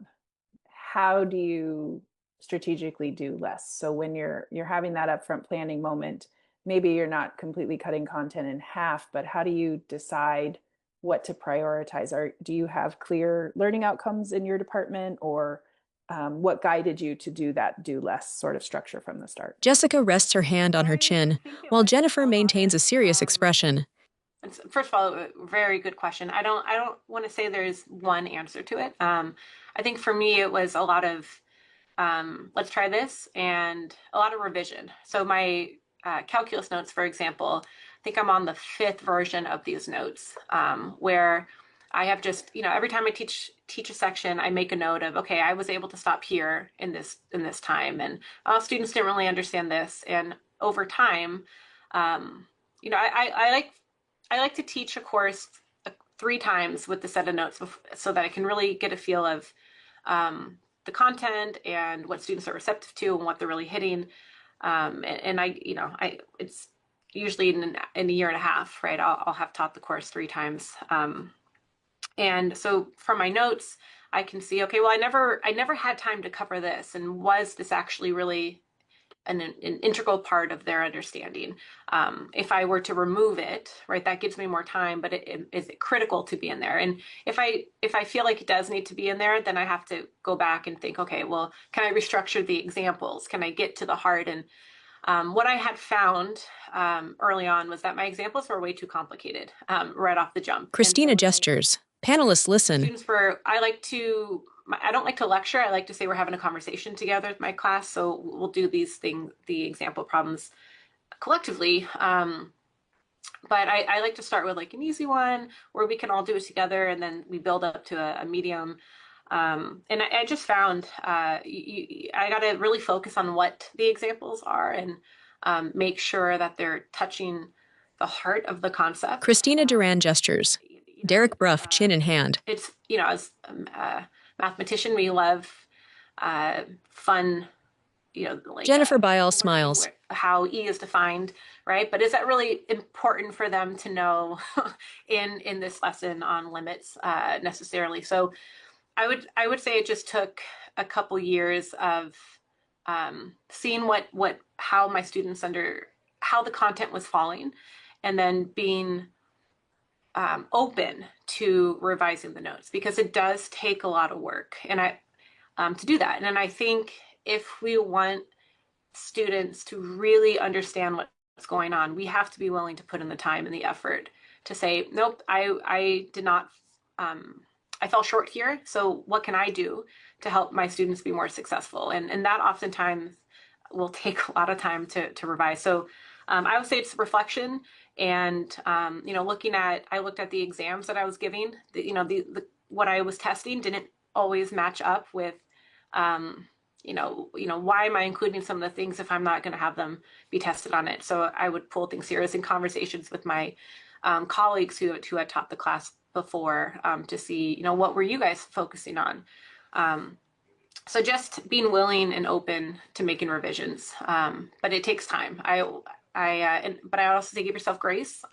how do you strategically do less? So when you're having that upfront planning moment, maybe you're not completely cutting content in half, but how do you decide what to prioritize? Do you have clear learning outcomes in your department, or what guided you to do less sort of structure from the start? Jessica rests her hand on her chin, while Jennifer maintains a serious expression. First of all, a very good question. I don't want to say there's one answer to it. I think for me, it was a lot of let's try this and a lot of revision. So my calculus notes, for example, I think I'm on the 5th version of these notes, where I have just, every time I teach a section, I make a note of, okay, I was able to stop here in this time, and students didn't really understand this. And over time, I like to teach a course 3 times with the set of notes so that I can really get a feel of the content and what students are receptive to and what they're really hitting. And it's usually in a year and a half, right? I'll have taught the course 3 times. And so from my notes, I can see, okay, well, I never had time to cover this. And was this actually really an integral part of their understanding? If I were to remove it, right, that gives me more time, but is it critical to be in there? And if I feel like it does need to be in there, then I have to go back and think, okay, well, can I restructure the examples? Can I get to the heart? And what I had found early on was that my examples were way too complicated right off the jump. Christina gestures. Panelists listen. I don't like to lecture. I like to say we're having a conversation together with my class. So we'll do the example problems collectively. But I like to start with like an easy one where we can all do it together, and then we build up to a medium. And I just found I got to really focus on what the examples are and make sure that they're touching the heart of the concept. Christina Duran gestures. Derek Bruff, chin in hand. It's, as a mathematician, we love fun, like Jennifer Bial smiles. How E is defined, right? But is that really important for them to know in this lesson on limits necessarily? So I would say it just took a couple years of seeing how my students how the content was falling, and then being open to revising the notes, because it does take a lot of work and to do that. And I think if we want students to really understand what's going on, we have to be willing to put in the time and the effort to say, nope, I did not, I fell short here. So what can I do to help my students be more successful? And that oftentimes will take a lot of time to revise. So I would say it's reflection. And, I looked at the exams that I was giving, what I was testing didn't always match up with, why am I including some of the things if I'm not going to have them be tested on it? So I would pull things here as in conversations with my colleagues who had taught the class before to see, what were you guys focusing on? So just being willing and open to making revisions, but it takes time. But I also say give yourself grace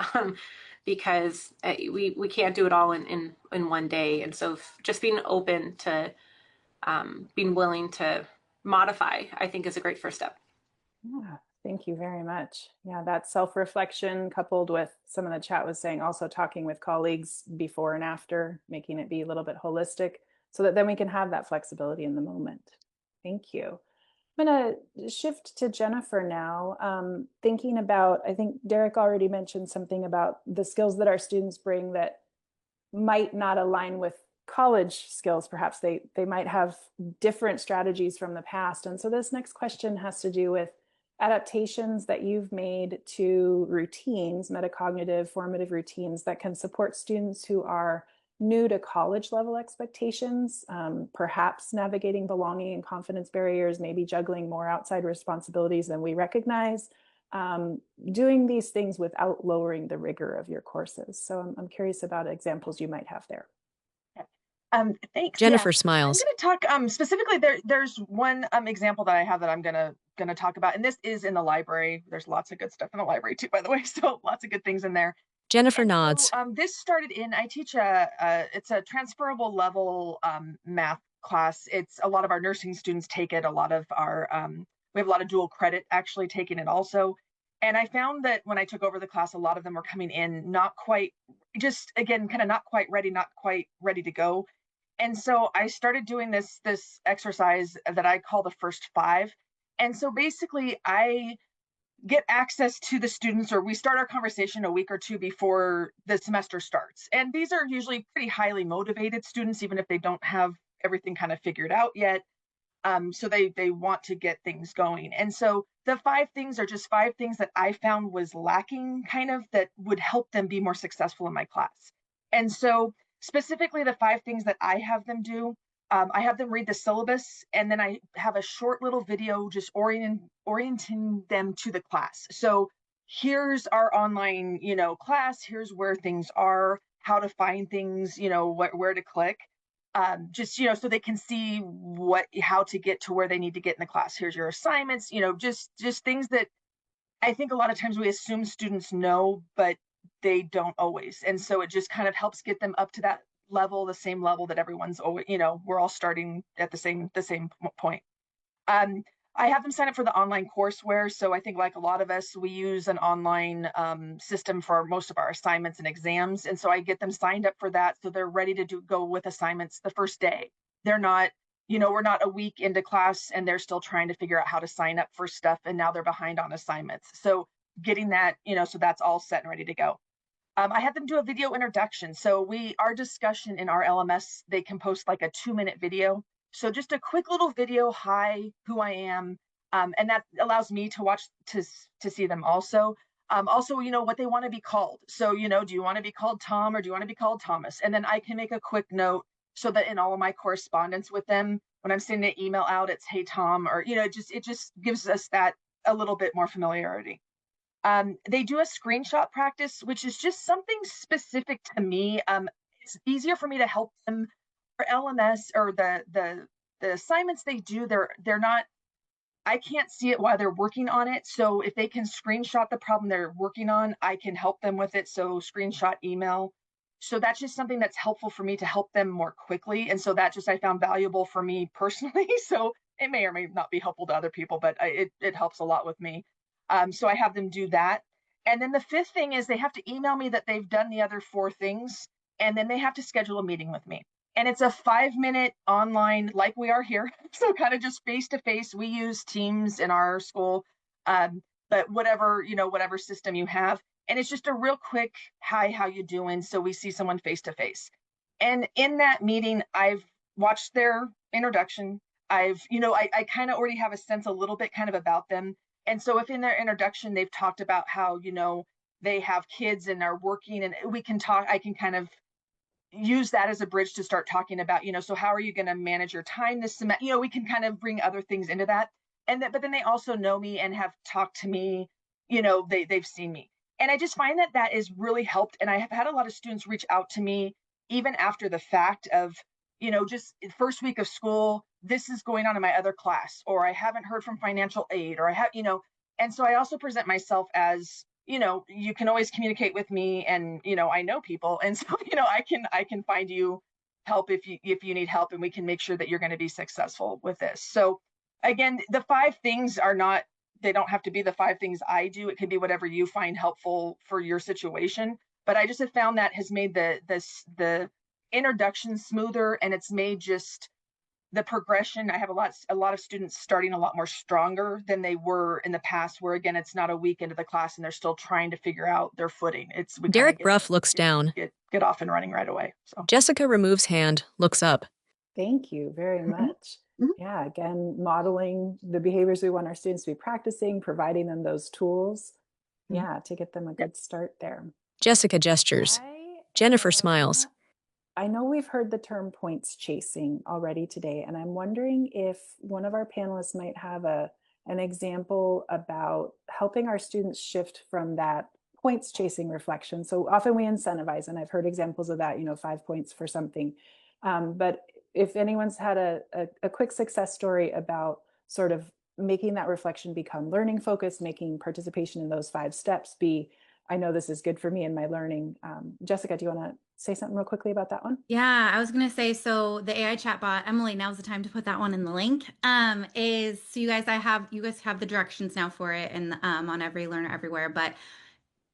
because we can't do it all in one day. And so just being open to being willing to modify, I think, is a great first step. Yeah, thank you very much. Yeah, that self-reflection coupled with some of the chat was saying also talking with colleagues before and after, making it be a little bit holistic so that then we can have that flexibility in the moment. Thank you. I'm going to shift to Jennifer now. Thinking about, I think Derek already mentioned something about the skills that our students bring that might not align with college skills. Perhaps they might have different strategies from the past. And so this next question has to do with adaptations that you've made to routines, metacognitive, formative routines that can support students who are new to college level expectations, perhaps navigating belonging and confidence barriers, maybe juggling more outside responsibilities than we recognize, doing these things without lowering the rigor of your courses. So I'm curious about examples you might have there. Thanks. Jennifer Yeah. smiles. I'm going to talk specifically. There's one example that I have that I'm gonna talk about, and this is in the library. There's lots of good stuff in the library too, by the way. So lots of good things in there. Jennifer nods. So, this started I teach it's a transferable level math class. It's a lot of our nursing students take it. A lot of our we have a lot of dual credit actually taking it also. And I found that when I took over the class, a lot of them were coming in not quite, just again, kind of not quite ready to go. And so I started doing this exercise that I call the first 5. And so basically I get access to the students, or we start our conversation a week or two before the semester starts. And these are usually pretty highly motivated students, even if they don't have everything kind of figured out yet. So they want to get things going. And so the 5 things are just 5 things that I found was lacking, kind of, that would help them be more successful in my class. And so specifically the 5 things that I have them do, I have them read the syllabus, and then I have a short little video just orienting them to the class. So here's our online, class, here's where things are, how to find things, where to click. Just, so they can see how to get to where they need to get in the class. Here's your assignments, just things that I think a lot of times we assume students know, but they don't always. And so it just kind of helps get them up to that level, the same level that everyone's always, we're all starting at the same point. I have them sign up for the online courseware. So I think, like a lot of us, we use an online system for most of our assignments and exams. And so I get them signed up for that, so they're ready to go with assignments the first day. They're not, we're not a week into class and they're still trying to figure out how to sign up for stuff, and now they're behind on assignments. So getting that, so that's all set and ready to go. I had them do a video introduction. So our discussion in our LMS, they can post like a 2-minute video. So just a quick little video, hi, who I am. And that allows me to watch, to see them also. Also, what they want to be called. So, do you want to be called Tom, or do you want to be called Thomas? And then I can make a quick note so that in all of my correspondence with them, when I'm sending an email out, it's, hey, Tom, or, it just gives us that a little bit more familiarity. They do a screenshot practice, which is just something specific to me. It's easier for me to help them. For LMS, or the assignments they do, they're not, I can't see it while they're working on it. So if they can screenshot the problem they're working on, I can help them with it. So screenshot, email. So that's just something that's helpful for me to help them more quickly. And so that just I found valuable for me personally. So it may or may not be helpful to other people, but it helps a lot with me. So I have them do that. And then the 5th thing is they have to email me that they've done the other 4 things, and then they have to schedule a meeting with me. And it's a 5-minute online, like we are here. So kind of just face-to-face. We use Teams in our school, but whatever system you have. And it's just a real quick, hi, how you doing? So we see someone face-to-face. And in that meeting, I've watched their introduction. I kind of already have a sense a little bit kind of about them. And so if in their introduction, they've talked about how, they have kids and are working, and we can talk, I can kind of use that as a bridge to start talking about, so how are you going to manage your time this semester? We can kind of bring other things into that. But then they also know me and have talked to me, they've seen me. And I just find that is really helped. And I have had a lot of students reach out to me even after the fact of, just first week of school, this is going on in my other class, or I haven't heard from financial aid, or I have, and so I also present myself as, you can always communicate with me, and, I know people. And so, I can find you help if you need help, and we can make sure that you're going to be successful with this. So again, the 5 things are not, they don't have to be the 5 things I do. It can be whatever you find helpful for your situation. But I just have found that has made the introduction smoother, and it's made just the progression. I have a lot of students starting a lot more stronger than they were in the past, where again, it's not a week into the class and they're still trying to figure out their footing. Derek Bruff looks down. Get off and running right away. So Jessica removes hand, looks up. Thank you very much. Yeah, again, modeling the behaviors we want our students to be practicing, providing them those tools. Yeah, to get them a good start there. Jessica gestures. Jennifer smiles. I know we've heard the term points chasing already today, and I'm wondering if one of our panelists might have an example about helping our students shift from that points chasing reflection. So often we incentivize, and I've heard examples of that, 5 points for something. But if anyone's had a quick success story about sort of making that reflection become learning focused, making participation in those 5 steps be, I know this is good for me in my learning. Jessica, do you want to say something real quickly about that one? Yeah, I was going to say, so the AI chatbot, Emily, now's the time to put that one in the link, is, so you guys have the directions now for it, and on Every Learner Everywhere, but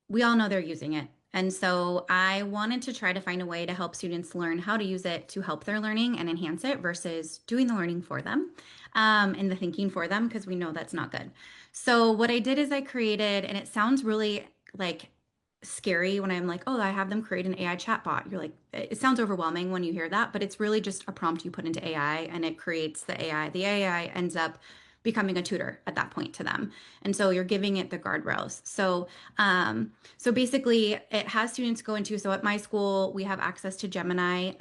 we all know they're using it. And so I wanted to try to find a way to help students learn how to use it to help their learning and enhance it versus doing the learning for them, and the thinking for them, because we know that's not good. So what I did is I created, and it sounds really like scary when I'm like, oh, I have them create an AI chatbot. You're like, it sounds overwhelming when you hear that, but it's really just a prompt you put into AI and it creates the AI. The AI ends up becoming a tutor at that point to them. And so you're giving it the guardrails. So basically it has students go into, so at my school, we have access to Gemini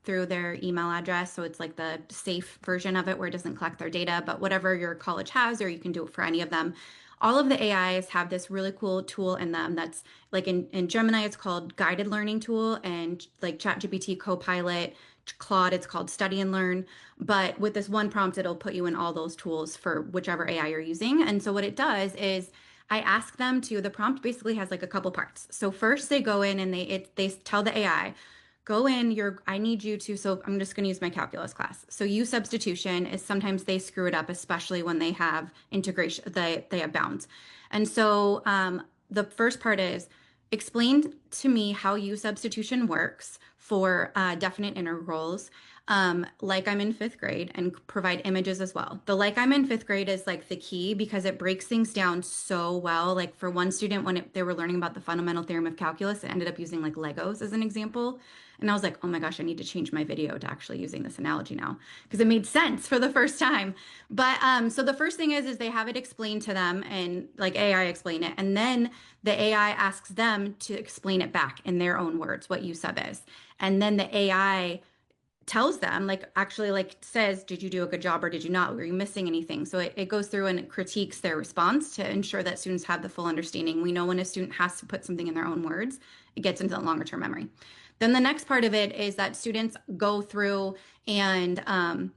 through their email address. So it's like the safe version of it where it doesn't collect their data, but whatever your college has, or you can do it for any of them. All of the AIs have this really cool tool in them that's like in Gemini, it's called Guided Learning Tool, and like ChatGPT, Copilot, Claude, it's called Study and Learn. But with this one prompt, it'll put you in all those tools for whichever AI you're using. And so what it does is I ask them to, the prompt basically has like a couple parts. So first they go in and they tell the AI, go in, I need you to, so I'm just going to use my calculus class. So use substitution is sometimes they screw it up, especially when they have integration, they have bounds. And so the first part is explain to me how use substitution works for definite integrals, like I'm in 5th grade, and provide images as well. The like I'm in 5th grade is like the key because it breaks things down so well. Like for one student, when they were learning about the fundamental theorem of calculus, it ended up using like Legos as an example. And I was like, oh my gosh, I need to change my video to actually using this analogy now because it made sense for the first time. But so the first thing is they have it explained to them, and like AI explain it. And then the AI asks them to explain it back in their own words, what use sub is. And then the AI tells them, like actually like says, did you do a good job or did you not? Were you missing anything? So it goes through and it critiques their response to ensure that students have the full understanding. We know when a student has to put something in their own words, it gets into the longer term memory. Then the next part of it is that students go through and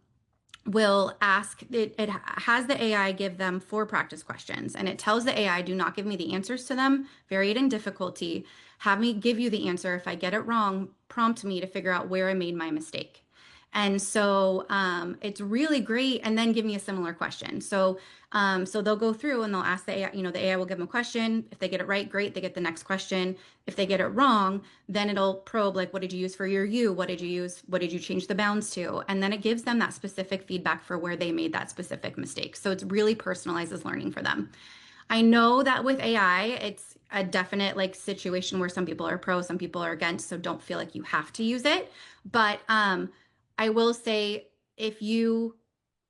will ask, it has the AI give them 4 practice questions, and it tells the AI, do not give me the answers to them, vary it in difficulty, have me give you the answer. If I get it wrong, prompt me to figure out where I made my mistake. And so it's really great. And then give me a similar question. So they'll go through and they'll ask the AI, the AI will give them a question. If they get it right, great, they get the next question. If they get it wrong, then it'll probe, like, what did you use for your U? What did you use? What did you change the bounds to? And then it gives them that specific feedback for where they made that specific mistake. So it's really personalizes learning for them. I know that with AI, it's a definite like situation where some people are pro, some people are against. So don't feel like you have to use it. But I will say, if you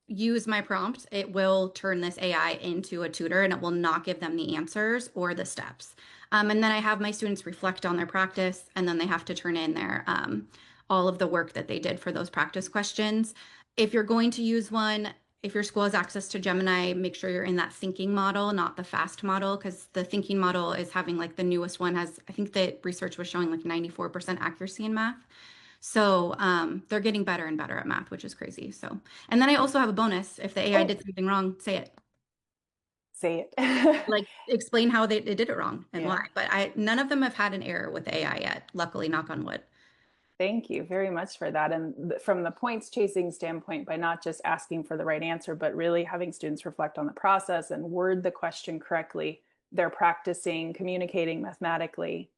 use my prompt, it will turn this AI into a tutor, and it will not give them the answers or the steps. And then I have my students reflect on their practice, and then they have to turn in all of the work that they did for those practice questions. If you're going to use one, if your school has access to Gemini, make sure you're in that thinking model, not the fast model, because the thinking model is having like the newest one has, I think the research was showing like 94% accuracy in math. So they're getting better and better at math, which is crazy. So, and then I also have a bonus. If the AI did something wrong, say it. Say it. Like explain how they did it wrong and Yeah. why. But none of them have had an error with AI yet. Luckily, knock on wood. Thank you very much for that. And from the points chasing standpoint, by not just asking for the right answer, but really having students reflect on the process and word the question correctly, they're practicing communicating mathematically.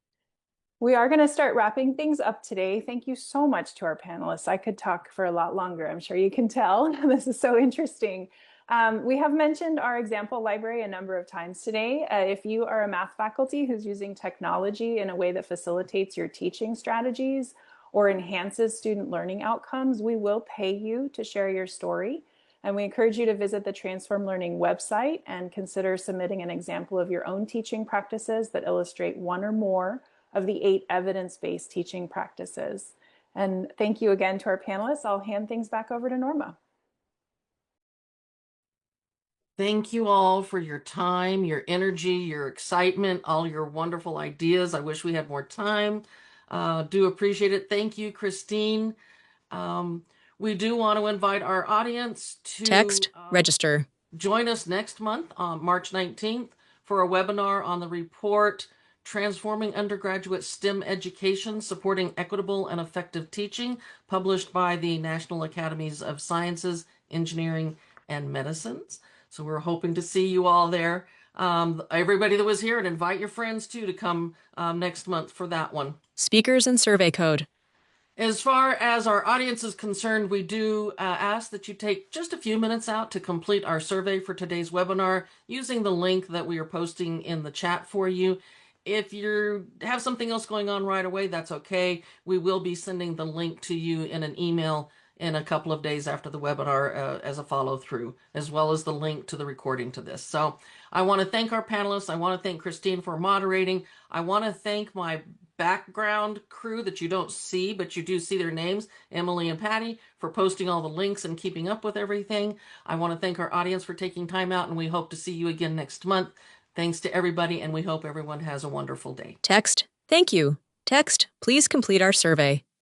We are going to start wrapping things up today. Thank you so much to our panelists. I could talk for a lot longer. I'm sure you can tell. This is so interesting. We have mentioned our example library a number of times today. If you are a math faculty who's using technology in a way that facilitates your teaching strategies or enhances student learning outcomes, we will pay you to share your story. And we encourage you to visit the Transform Learning website and consider submitting an example of your own teaching practices that illustrate one or more of the 8 evidence-based teaching practices. And thank you again to our panelists. I'll hand things back over to Norma. Thank you all for your time, your energy, your excitement, all your wonderful ideas. I wish we had more time. Do appreciate it. Thank you, Christine. We do want to invite our audience to Text, register. join us next month on March 19th for a webinar on the report Transforming Undergraduate STEM Education, Supporting Equitable and Effective Teaching, published by the National Academies of Sciences, Engineering, and Medicines. So we're hoping to see you all there. Everybody that was here, and invite your friends too to come next month for that one. Speakers and survey code. As far as our audience is concerned, we do ask that you take just a few minutes out to complete our survey for today's webinar using the link that we are posting in the chat for you. If you have something else going on right away, that's okay. We will be sending the link to you in an email in a couple of days after the webinar as a follow-through, as well as the link to the recording to this. So I want to thank our panelists. I want to thank Christine for moderating. I want to thank my background crew that you don't see, but you do see their names, Emily and Patty, for posting all the links and keeping up with everything. I want to thank our audience for taking time out, and we hope to see you again next month. Thanks to everybody, and we hope everyone has a wonderful day. Text, thank you. Text, please complete our survey.